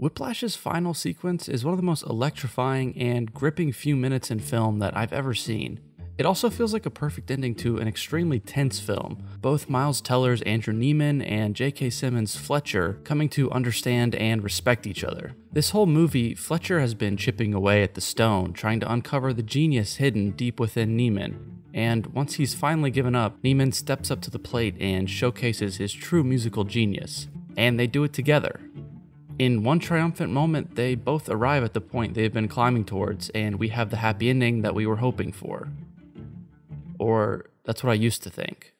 Whiplash's final sequence is one of the most electrifying and gripping few minutes in film that I've ever seen. It also feels like a perfect ending to an extremely tense film, both Miles Teller's Andrew Neiman and J.K. Simmons' Fletcher coming to understand and respect each other. This whole movie, Fletcher has been chipping away at the stone, trying to uncover the genius hidden deep within Neiman. And once he's finally given up, Neiman steps up to the plate and showcases his true musical genius. And they do it together. In one triumphant moment, they both arrive at the point they've been climbing towards, and we have the happy ending that we were hoping for. Or that's what I used to think.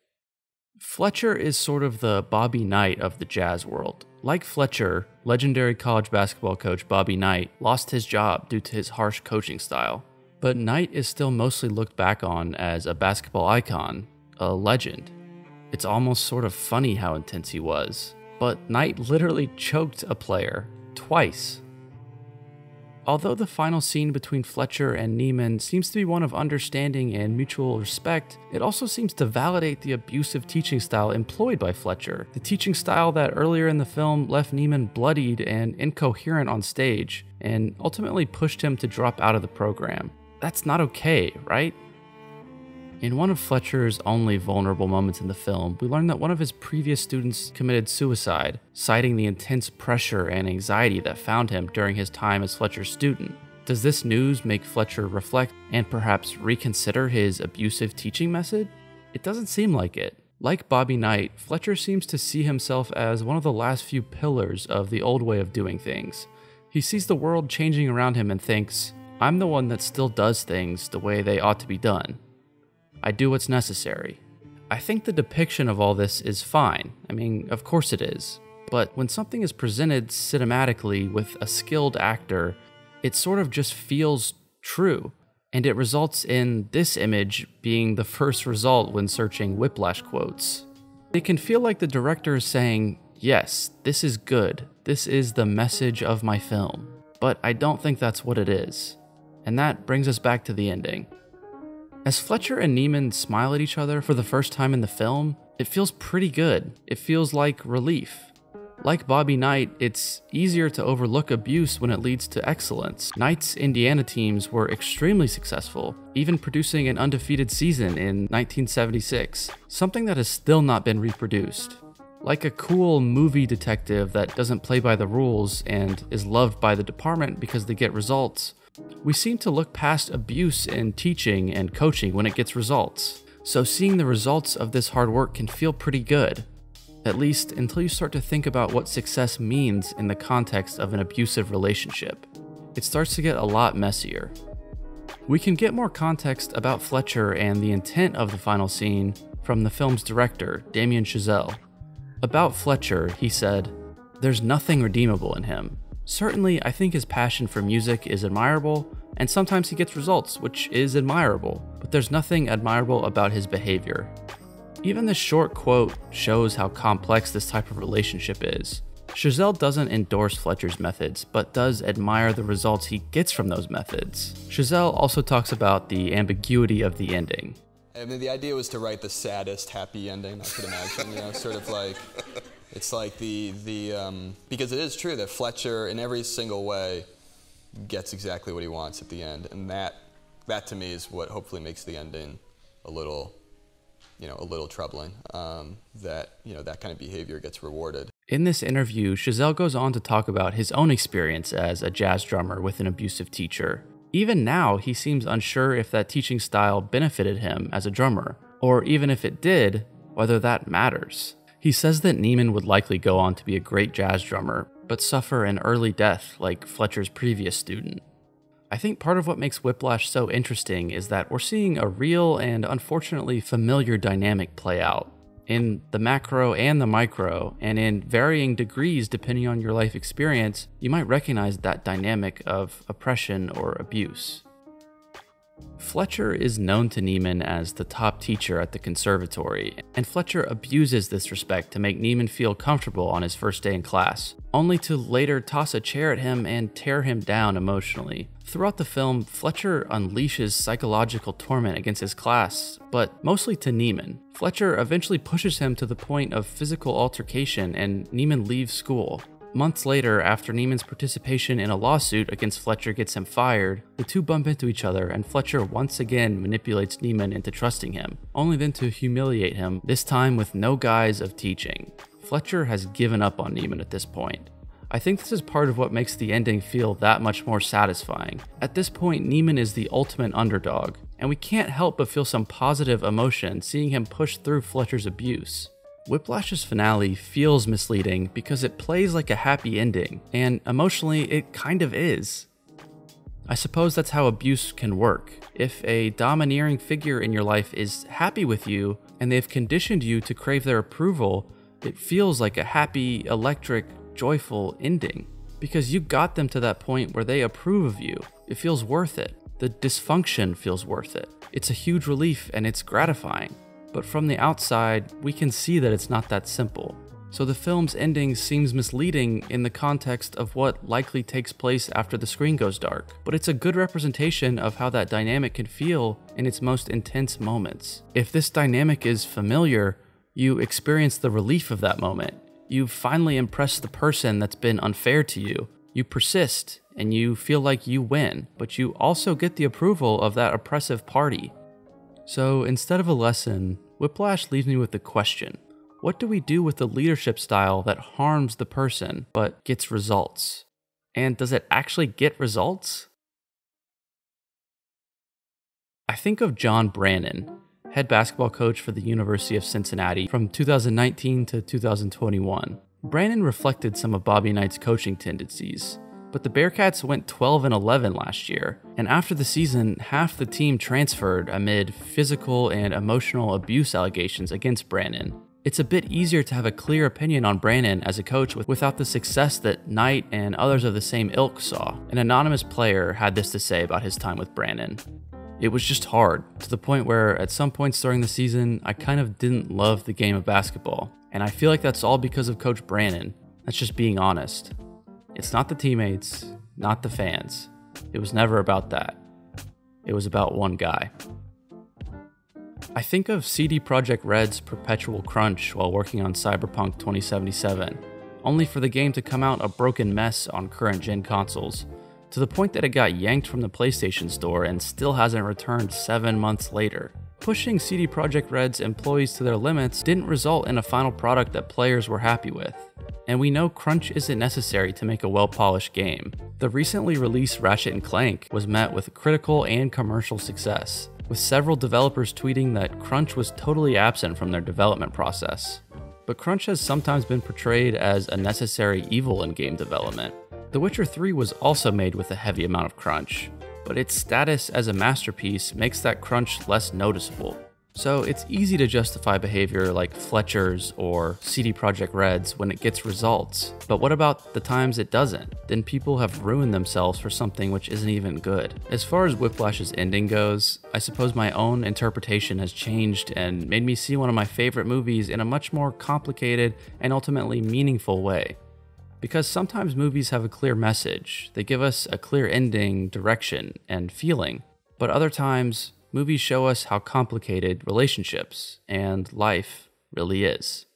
Fletcher is sort of the Bobby Knight of the jazz world. Like Fletcher, legendary college basketball coach Bobby Knight lost his job due to his harsh coaching style. But Knight is still mostly looked back on as a basketball icon, a legend. It's almost sort of funny how intense he was. But Knight literally choked a player twice. Although the final scene between Fletcher and Neiman seems to be one of understanding and mutual respect, it also seems to validate the abusive teaching style employed by Fletcher, the teaching style that earlier in the film left Neiman bloodied and incoherent on stage, and ultimately pushed him to drop out of the program. That's not okay, right? In one of Fletcher's only vulnerable moments in the film, we learn that one of his previous students committed suicide, citing the intense pressure and anxiety that found him during his time as Fletcher's student. Does this news make Fletcher reflect and perhaps reconsider his abusive teaching method? It doesn't seem like it. Like Bobby Knight, Fletcher seems to see himself as one of the last few pillars of the old way of doing things. He sees the world changing around him and thinks, "I'm the one that still does things the way they ought to be done. I do what's necessary." I think the depiction of all this is fine. I mean, of course it is. But when something is presented cinematically with a skilled actor, it sort of just feels true. And it results in this image being the first result when searching Whiplash quotes. It can feel like the director is saying, yes, this is good. This is the message of my film. But I don't think that's what it is. And that brings us back to the ending. As Fletcher and Neiman smile at each other for the first time in the film, it feels pretty good. It feels like relief. Like Bobby Knight, it's easier to overlook abuse when it leads to excellence. Knight's Indiana teams were extremely successful, even producing an undefeated season in 1976, something that has still not been reproduced. Like a cool movie detective that doesn't play by the rules and is loved by the department because they get results, we seem to look past abuse in teaching and coaching when it gets results. So seeing the results of this hard work can feel pretty good. At least until you start to think about what success means in the context of an abusive relationship. It starts to get a lot messier. We can get more context about Fletcher and the intent of the final scene from the film's director, Damien Chazelle. About Fletcher, he said, "There's nothing redeemable in him. Certainly, I think his passion for music is admirable, and sometimes he gets results, which is admirable, but there's nothing admirable about his behavior." Even this short quote shows how complex this type of relationship is. Chazelle doesn't endorse Fletcher's methods, but does admire the results he gets from those methods. Chazelle also talks about the ambiguity of the ending. I mean, the idea was to write the saddest happy ending I could imagine, sort of like... It's like because it is true that Fletcher, in every single way, gets exactly what he wants at the end, and that to me is what hopefully makes the ending a little troubling. That kind of behavior gets rewarded. In this interview, Chazelle goes on to talk about his own experience as a jazz drummer with an abusive teacher. Even now, he seems unsure if that teaching style benefited him as a drummer, or even if it did, whether that matters. He says that Neiman would likely go on to be a great jazz drummer, but suffer an early death like Fletcher's previous student. I think part of what makes Whiplash so interesting is that we're seeing a real and unfortunately familiar dynamic play out. In the macro and the micro, and in varying degrees depending on your life experience, you might recognize that dynamic of oppression or abuse. Fletcher is known to Neiman as the top teacher at the conservatory, and Fletcher abuses this respect to make Neiman feel comfortable on his first day in class, only to later toss a chair at him and tear him down emotionally. Throughout the film, Fletcher unleashes psychological torment against his class, but mostly to Neiman. Fletcher eventually pushes him to the point of physical altercation, and Neiman leaves school. Months later, after Neiman's participation in a lawsuit against Fletcher gets him fired, the two bump into each other and Fletcher once again manipulates Neiman into trusting him, only then to humiliate him, this time with no guise of teaching. Fletcher has given up on Neiman at this point. I think this is part of what makes the ending feel that much more satisfying. At this point, Neiman is the ultimate underdog, and we can't help but feel some positive emotion seeing him push through Fletcher's abuse. Whiplash's finale feels misleading because it plays like a happy ending, and emotionally it kind of is. I suppose that's how abuse can work. If a domineering figure in your life is happy with you and they've conditioned you to crave their approval, it feels like a happy, electric, joyful ending. Because you got them to that point where they approve of you. It feels worth it. The dysfunction feels worth it. It's a huge relief and it's gratifying. But from the outside, we can see that it's not that simple. So the film's ending seems misleading in the context of what likely takes place after the screen goes dark. But it's a good representation of how that dynamic can feel in its most intense moments. If this dynamic is familiar, you experience the relief of that moment. You've finally impressed the person that's been unfair to you. You persist, and you feel like you win, but you also get the approval of that oppressive party. So instead of a lesson, Whiplash leaves me with the question: what do we do with the leadership style that harms the person but gets results? And does it actually get results? I think of John Brannon, head basketball coach for the University of Cincinnati from 2019 to 2021. Brannon reflected some of Bobby Knight's coaching tendencies, but the Bearcats went 12-11 last year, and after the season, half the team transferred amid physical and emotional abuse allegations against Brannon. It's a bit easier to have a clear opinion on Brannon as a coach without the success that Knight and others of the same ilk saw. An anonymous player had this to say about his time with Brannon: "It was just hard, to the point where at some points during the season, I kind of didn't love the game of basketball. And I feel like that's all because of Coach Brannon. That's just being honest. It's not the teammates, not the fans. It was never about that. It was about one guy." I think of CD Projekt Red's perpetual crunch while working on Cyberpunk 2077, only for the game to come out a broken mess on current-gen consoles, to the point that it got yanked from the PlayStation Store and still hasn't returned 7 months later. Pushing CD Projekt Red's employees to their limits didn't result in a final product that players were happy with. And we know crunch isn't necessary to make a well-polished game. The recently released Ratchet & Clank was met with critical and commercial success, with several developers tweeting that crunch was totally absent from their development process. But crunch has sometimes been portrayed as a necessary evil in game development. The Witcher 3 was also made with a heavy amount of crunch, but its status as a masterpiece makes that crunch less noticeable. So it's easy to justify behavior like Fletcher's or CD Projekt Red's when it gets results. But what about the times it doesn't? Then people have ruined themselves for something which isn't even good. As far as Whiplash's ending goes, I suppose my own interpretation has changed and made me see one of my favorite movies in a much more complicated and ultimately meaningful way. Because sometimes movies have a clear message, they give us a clear ending, direction, and feeling. But other times, movies show us how complicated relationships and life really is.